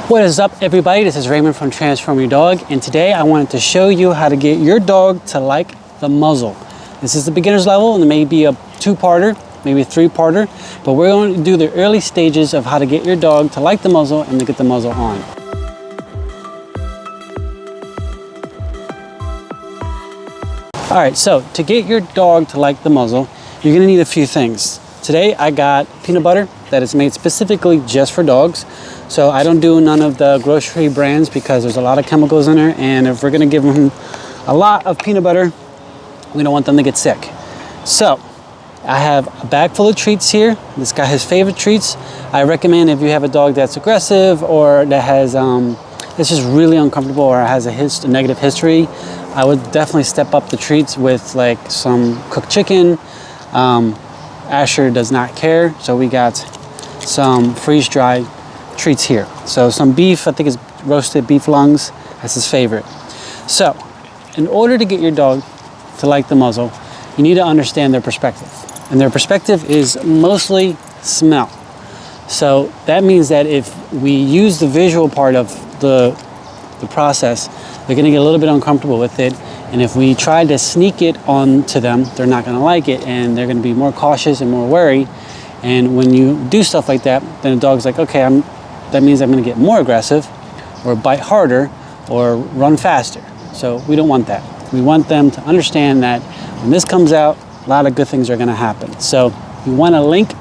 What is up, everybody? This is Raymond from Transform Your Dog, and today I wanted to show you how to get your dog to like the muzzle. This is the beginner's level, and it may be a two-parter, maybe a three-parter, but we're going to do the early stages of how to get your dog to like the muzzle and to get the muzzle on. All right, so to get your dog to like the muzzle, you're gonna need a few things. Today I got peanut butter that is made specifically just for dogs. So I don't do none of the grocery brands because there's a lot of chemicals in there, and if we're gonna give them a lot of peanut butter, we don't want them to get sick. So I have a bag full of treats here. This guy has favorite treats. I recommend if you have a dog that's aggressive or that has it's just really uncomfortable or has a negative history, I would definitely step up the treats with like some cooked chicken. Asher does not care, so we got some freeze-dried treats here. So some beef, I think it's roasted beef lungs, that's his favorite. So in order to get your dog to like the muzzle, you need to understand their perspective. And their perspective is mostly smell. So that means that if we use the visual part of the process, they're gonna get a little bit uncomfortable with it. And if we try to sneak it onto them, they're not gonna like it, and they're gonna be more cautious and more wary. And when you do stuff like that, then the dog's like, okay, that means I'm gonna get more aggressive or bite harder or run faster. So we don't want that. We want them to understand that when this comes out, a lot of good things are gonna happen. So you wanna link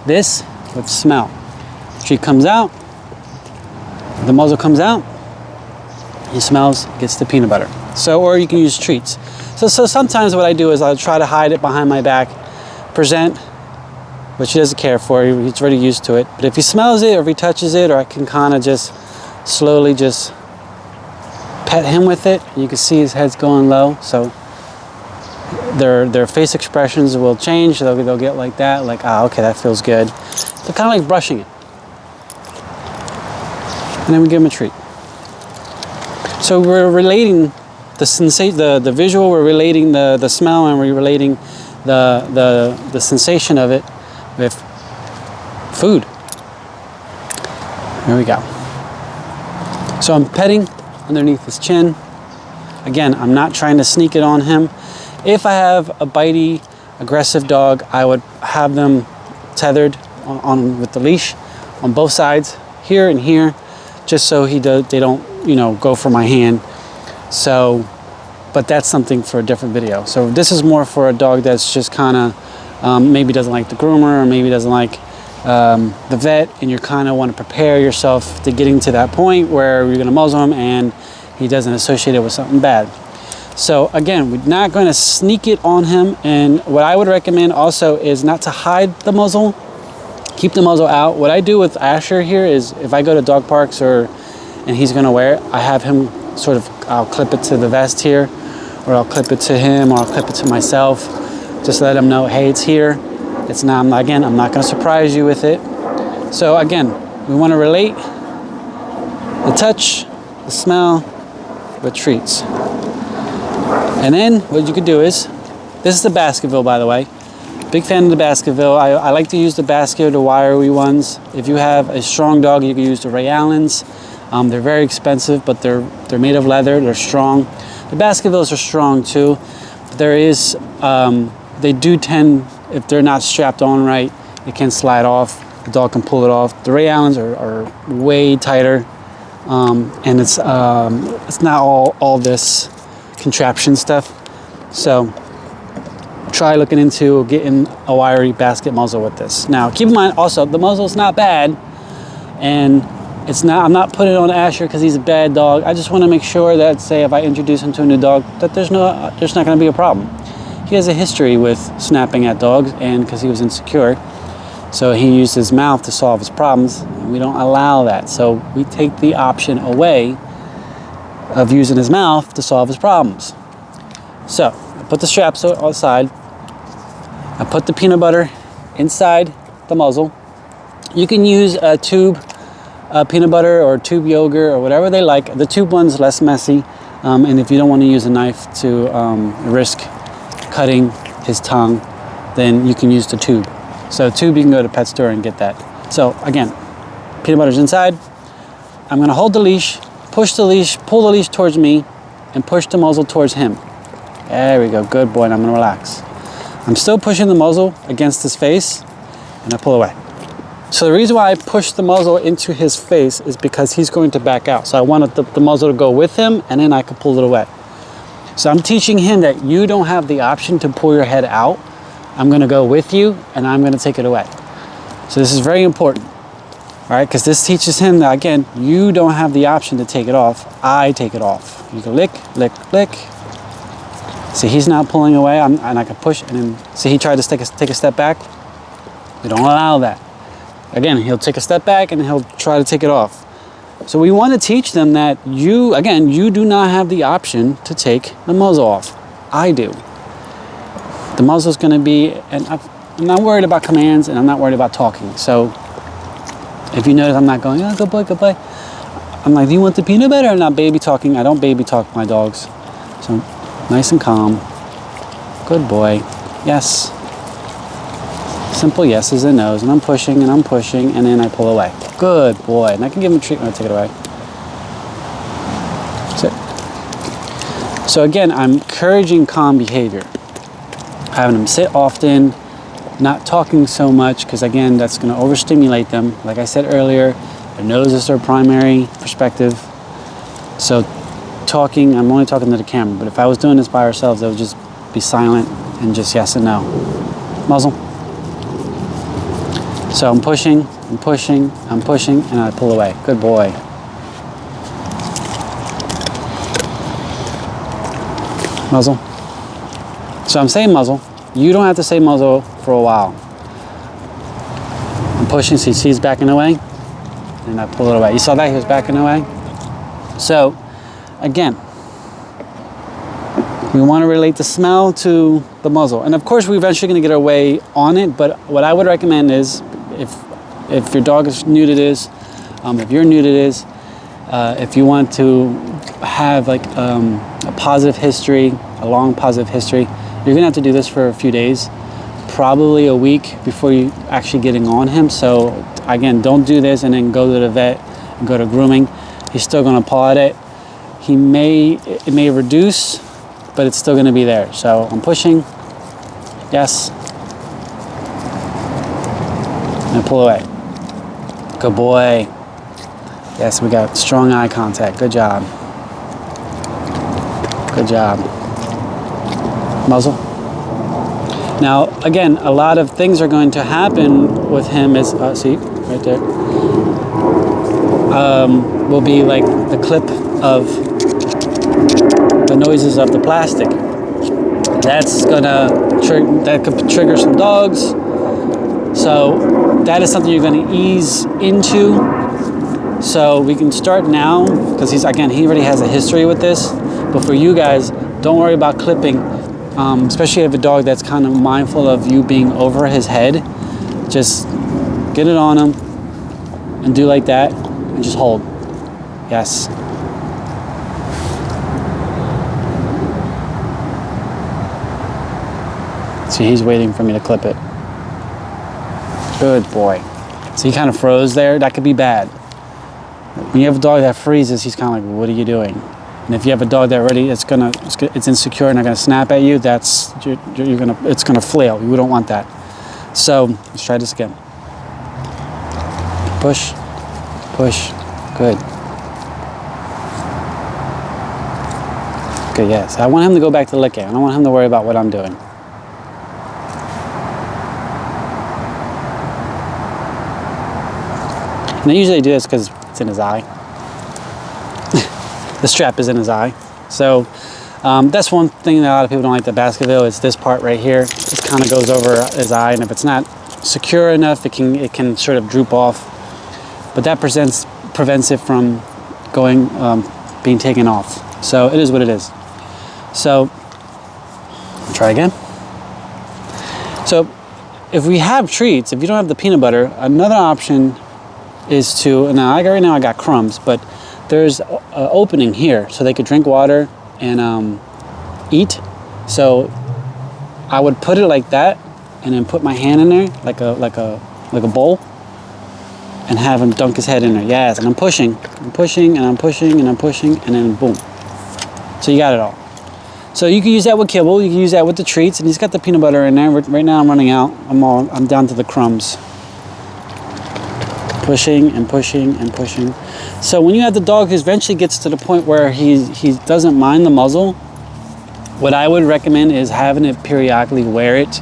this with smell. The treat comes out, the muzzle comes out, he smells, gets the peanut butter. So, or you can use treats. So sometimes what I do is I'll try to hide it behind my back, present, which he doesn't care for, he's already used to it. But if he smells it or if he touches it, or I can kind of just slowly just pet him with it, you can see his head's going low. So their face expressions will change. They'll get like that, like, ah, okay, that feels good. They're kind of like brushing it. And then we give him a treat. So we're relating the sensation, the visual, we're relating the smell, and we're relating the sensation of it with food. There we go. So I'm petting underneath his chin. Again, I'm not trying to sneak it on him. If I have a bitey, aggressive dog, I would have them tethered on with the leash on both sides, here and here, just so they don't, go for my hand. So, but that's something for a different video. So this is more for a dog that's just kind of maybe doesn't like the groomer, or maybe doesn't like the vet, and you kind of want to prepare yourself to getting to that point where you're going to muzzle him and he doesn't associate it with something bad. So again, we're not going to sneak it on him, and what I would recommend also is not to hide the muzzle. Keep the muzzle out. What I do with Asher here is if I go to dog parks and he's going to wear it, I have him I'll clip it to the vest here, or I'll clip it to him, or I'll clip it to myself. Just let him know, hey, it's here. It's not, again, I'm not going to surprise you with it. So again, we want to relate the touch, the smell with treats. And then what you could do is, this is the Baskerville, by the way. Big fan of the Baskerville. I like to use the Baskerville, the wiry ones. If you have a strong dog, you can use the Ray Allens. They're very expensive, but they're made of leather. They're strong. The Baskervilles are strong too. But there is, they do tend, if they're not strapped on right, it can slide off. The dog can pull it off. The Ray Allens are way tighter, and it's not all this contraption stuff. So try looking into getting a wiry basket muzzle with this. Now keep in mind also, the muzzle's not bad, and I'm not putting it on Asher because he's a bad dog. I just want to make sure that, say, if I introduce him to a new dog, that there's not going to be a problem. He has a history with snapping at dogs, and because he was insecure, so he used his mouth to solve his problems, and we don't allow that. So we take the option away of using his mouth to solve his problems. So I put the straps outside. I put the peanut butter inside the muzzle. You can use a tube peanut butter or tube yogurt or whatever they like. The tube one's less messy, and if you don't want to use a knife to risk cutting his tongue, then you can use the tube. So tube, you can go to pet store and get that. So again, peanut butter's inside, I'm gonna hold the leash, push the leash, pull the leash towards me, and push the muzzle towards him. There we go, good boy, and I'm gonna relax. I'm still pushing the muzzle against his face, and I pull away. So the reason why I push the muzzle into his face is because he's going to back out. So I wanted the muzzle to go with him, and then I could pull it away. So I'm teaching him that you don't have the option to pull your head out. I'm gonna go with you, and I'm gonna take it away. So this is very important, all right? Because this teaches him that, again, you don't have the option to take it off. I take it off. You go lick, lick, lick. See, he's not pulling away, and I can push, and then, see, he tried to take a step back. We don't allow that. Again, he'll take a step back, and he'll try to take it off. So we want to teach them that you, again, you do not have the option to take the muzzle off. I do. The muzzle's going to be, and I'm not worried about commands, and I'm not worried about talking. So if you notice, I'm not going, oh, good boy, good boy. I'm like, do you want the peanut butter? I'm not baby talking. I don't baby talk my dogs. So nice and calm. Good boy. Yes. Simple yeses and nos, and I'm pushing, and then I pull away. Good boy. And I can give him a treat when I take it away. Sit. So again, I'm encouraging calm behavior. Having them sit often, not talking so much, because again, that's going to overstimulate them. Like I said earlier, their nose is their primary perspective. So talking, I'm only talking to the camera, but if I was doing this by ourselves, it would just be silent and just yes and no. Muzzle. So I'm pushing, and I pull away. Good boy. Muzzle. So I'm saying muzzle. You don't have to say muzzle for a while. I'm pushing, see he's backing away, and I pull it away. You saw that, he was backing away? So, again, we want to relate the smell to the muzzle. And of course, we're eventually going to get our way on it, but what I would recommend is, if your dog is new to this, if you're new to this, if you want to have like a positive history, a long positive history, you're gonna have to do this for a few days, probably a week before you actually getting on him. So again, don't do this and then go to the vet and go to grooming. He's still gonna paw at it. It may reduce, but it's still gonna be there. So I'm pushing, yes, and pull away. Good boy. Yes, we got strong eye contact. Good job. Good job. Muzzle. Now, again, a lot of things are going to happen with him is, see, right there, will be like the clip of the noises of the plastic. That's that could trigger some dogs. So that is something you're gonna ease into. So we can start now, because he already has a history with this. But for you guys, don't worry about clipping, especially if you have a dog that's kind of mindful of you being over his head. Just get it on him and do like that and just hold. Yes. See, he's waiting for me to clip it. Good boy. So he kind of froze there. That could be bad. When you have a dog that freezes, he's kind of like, what are you doing? And if you have a dog that already it's insecure and not gonna snap at you, it's gonna flail. You don't want that. So let's try this again. Push, push, good. Good, yes. I want him to go back to licking. I don't want him to worry about what I'm doing. And I usually do this because it's in his eye. The strap is in his eye. So that's one thing that a lot of people don't like the Baskerville. It's this part right here. It kind of goes over his eye, and if it's not secure enough, it can sort of droop off. But that prevents it from being taken off. So it is what it is. So try again. So if we have treats, if you don't have the peanut butter, another option is to, right now I got crumbs, but there's an opening here so they could drink water and eat. So I would put it like that and then put my hand in there like a bowl and have him dunk his head in there. Yes, and I'm pushing, and I'm pushing, and then boom. So you got it all. So you can use that with kibble, you can use that with the treats, and he's got the peanut butter in there. Right now I'm running out. I'm down to the crumbs. Pushing and pushing and pushing. So when you have the dog who eventually gets to the point where he doesn't mind the muzzle, what I would recommend is having it periodically wear it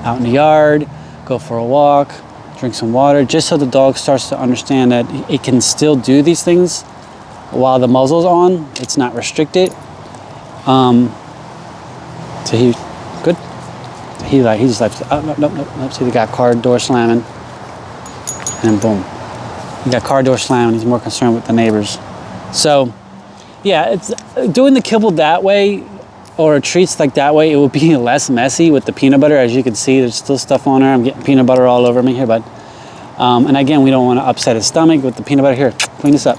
out in the yard, go for a walk, drink some water, just so the dog starts to understand that it can still do these things while the muzzle's on. It's not restricted. So he good. He just like, oh, nope. See the guy car door slamming, and boom. He got car door slamming. He's more concerned with the neighbors. So yeah, it's doing the kibble that way or treats like that way. It will be less messy with the peanut butter. As you can see, there's still stuff on there. I'm getting peanut butter all over me here, bud. And again, we don't want to upset his stomach with the peanut butter. Here, clean this up.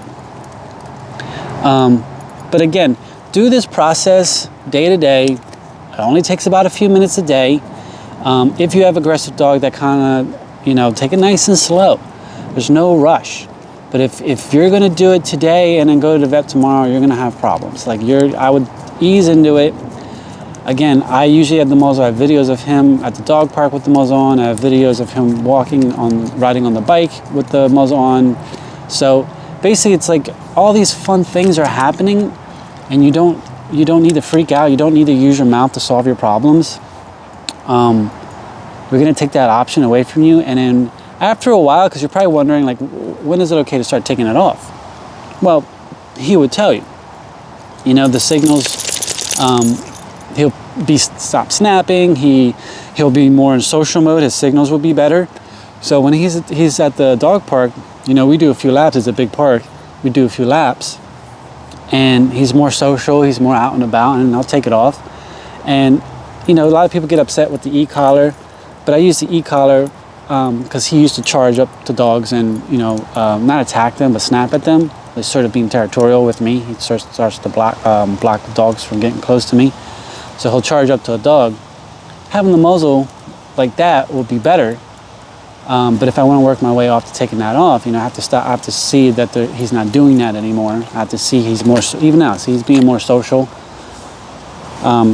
But again, do this process day to day. It only takes about a few minutes a day. If you have an aggressive dog, that kind of, take it nice and slow. There's no rush. But if you're going to do it today and then go to the vet tomorrow, you're going to have problems. I would ease into it. Again, I usually have the muzzle. I have videos of him at the dog park with the muzzle on. I have videos of him riding on the bike with the muzzle on. So basically, it's like all these fun things are happening, and you don't need to freak out. You don't need to use your mouth to solve your problems. We're going to take that option away from you, and then after a while, because you're probably wondering, like, when is it okay to start taking it off? Well, he would tell you. The signals. He'll stop snapping. He'll be more in social mode. His signals will be better. So when he's at the dog park, we do a few laps. It's a big park. We do a few laps, and he's more social. He's more out and about, and I'll take it off. And a lot of people get upset with the e-collar, but I use the e-collar because he used to charge up to dogs and not attack them but snap at them. He's sort of being territorial with me. He starts to block the dogs from getting close to me. So he'll charge up to a dog. Having the muzzle like that will be better. But if I want to work my way off to taking that off, I have to stop. I have to see that he's not doing that anymore. I have to see he's more, even now, see he's being more social.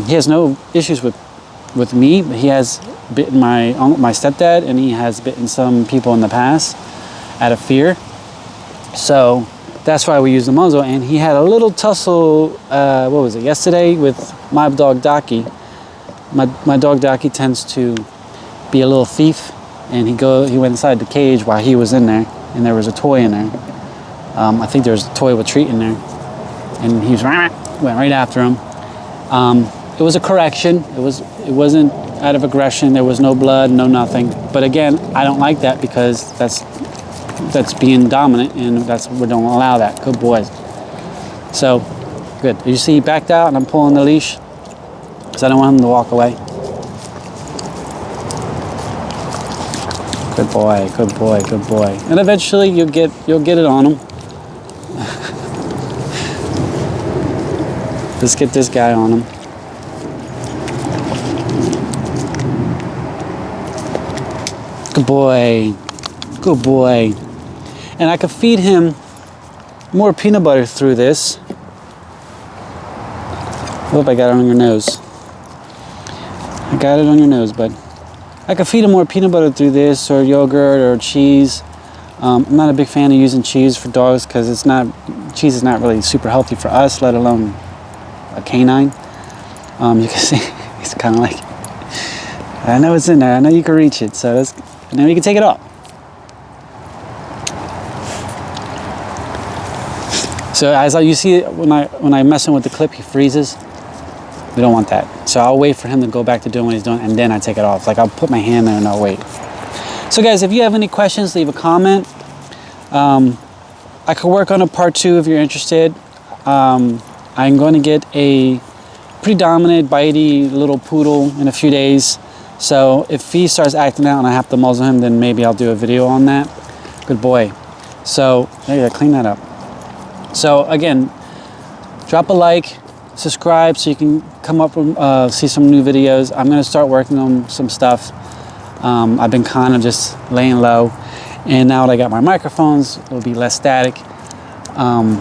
He has no issues with me, but he has bitten my stepdad, and he has bitten some people in the past out of fear. So that's why we use the muzzle. And he had a little tussle, yesterday with my dog Docky. My dog Docky tends to be a little thief, and he went inside the cage while he was in there, and there was a toy in there. I think there was a toy with treat in there, and he went right after him. It was a correction. It wasn't out of aggression. There was no blood, no nothing. But again, I don't like that because that's being dominant, and we don't allow that. Good boys. So good. You see, he backed out, and I'm pulling the leash because I don't want him to walk away. Good boy, good boy, good boy. And eventually you'll get it on him. Let's get this guy on him. Good boy. Good boy. And I could feed him more peanut butter through this. Hope I got it on your nose. I got it on your nose, bud. I could feed him more peanut butter through this, or yogurt, or cheese. I'm not a big fan of using cheese for dogs because cheese is not really super healthy for us, let alone a canine. You can see he's kind of like, I know it's in there. I know you can reach it, so and then we can take it off. So as you see, when I'm messing with the clip, he freezes. We don't want that. So I'll wait for him to go back to doing what he's doing, and then I take it off. Like I'll put my hand there and I'll wait. So guys, if you have any questions, leave a comment. I could work on a part 2 if you're interested. I'm going to get a pretty dominant, bitey little poodle in a few days. So if he starts acting out and I have to muzzle him, then maybe I'll do a video on that. Good boy. So there you go, clean that up. So again, drop a like, subscribe so you can come up and see some new videos. I'm going to start working on some stuff. I've been kind of just laying low. And now that I got my microphones, it will be less static, and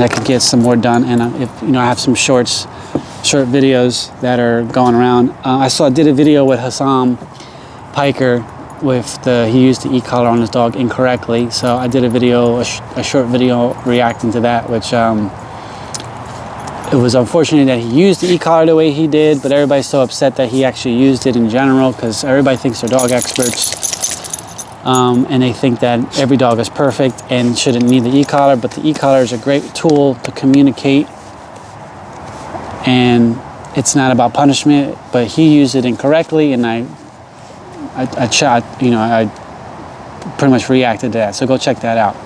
I could get some more done. And if I have some short videos that are going around. I did a video with Hassan Piker with he used the e-collar on his dog incorrectly. So I did a short video reacting to that, which it was unfortunate that he used the e-collar the way he did, but everybody's so upset that he actually used it in general, because everybody thinks they're dog experts, and they think that every dog is perfect and shouldn't need the e-collar. But the e-collar is a great tool to communicate, and it's not about punishment. But he used it incorrectly, and I pretty much reacted to that. So go check that out.